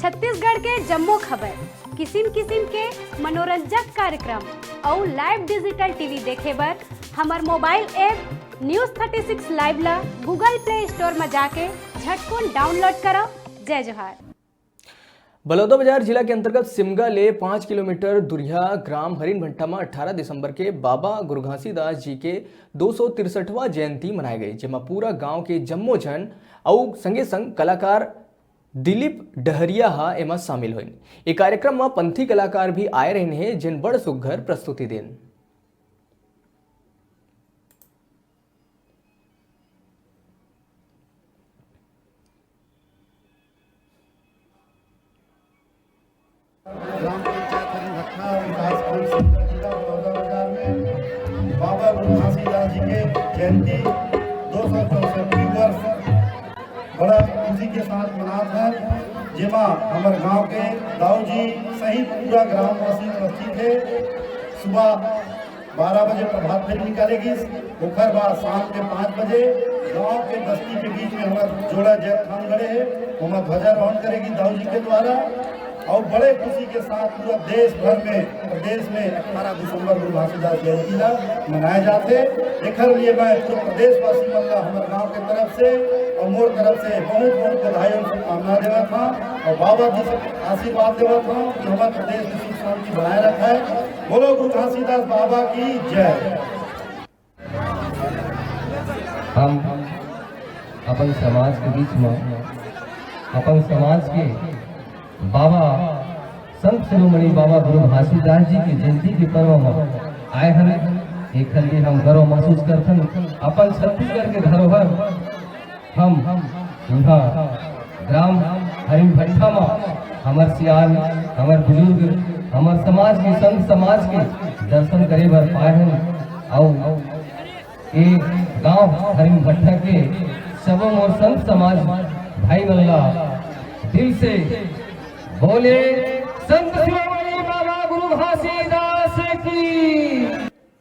छत्तीसगढ़ के जम्मो खबर, किसिम किसिम के मनोरंजक कार्यक्रम और लाइव डिजिटल टीवी देखे बर हमार मोबाइल ऐप न्यूज़ 36 लाइव ला गूगल प्ले स्टोर में जाके झटकुन डाउनलोड करो। जय जोहार। बलौदाबाजार जिला के अंतर्गत सिमगा ले 5 किलोमीटर दुरिया ग्राम हरिनभट्टा में 18 दिसंबर के बाबा गुरु घासीदास जी के 263वां जयंती मनाई गई, जेमा पूरा गांव के जम्मो जन और संगे संग कलाकार दिलीप डहरिया हा एमा शामिल हुई। एक कार्यक्रम में पंथी कलाकार भी आए रहे हैं, जिन बड़ सुघर प्रस्तुति देन। ग्राम पंचायत हरिनभट्टा विकासखंड सिमगा जिला बलौदाबाजार में बाबा गुरु घासीदास जी के जयंती 264वीं वर्ष बड़ा खुशी के साथ मनात है, जेमा हमारे गांव के दाऊ जी सहित पूरा ग्रामवासी उपस्थित है। सुबह 12 बजे प्रभात फेरी निकालेगी, दोपहर बाद शाम के 5 बजे गांव के बस्ती के बीच में हमारा जोड़ा जय खान गड़े है, वहाँ ध्वजारोहण करेगी दाऊ जी के द्वारा। और बड़े खुशी के साथ पूरा देश भर में प्रदेश में 18 दिसंबर गुरु घासीदास जयंती मनाए जाते। देखल लिए मैं पूरे प्रदेशवासी मल्ला हमारे गांव के तरफ से और मोर तरफ से बहुत बहुत बधाई और शुभकामना देवा था और बाबा जी से आशीर्वाद देवा था कि हमारे प्रदेश में सुख शांति बनाए रखा है। बोलो गुरु घासीदास बाबा की जय। हम अपन समाज के बीच में अपन समाज के बाबा संत शिरोमणि बाबा गुरु घासीदास जी की जयंती के पर्व में आए हैं। एक लिए हम गर्व महसूस करते हैं अपन छत्तीसगढ़ के धरोहर हम यहाँ ग्राम हरिनभट्टा में हमार सियान हमार बुजुर्ग हमार समाज के संत समाज के दर्शन करे बर पाए हैं। और ये गांव हरिनभट्टा के सबों और संत समाज भाई मल्ला दिल से बोले संत शिरोमणि बाबा गुरु घासीदास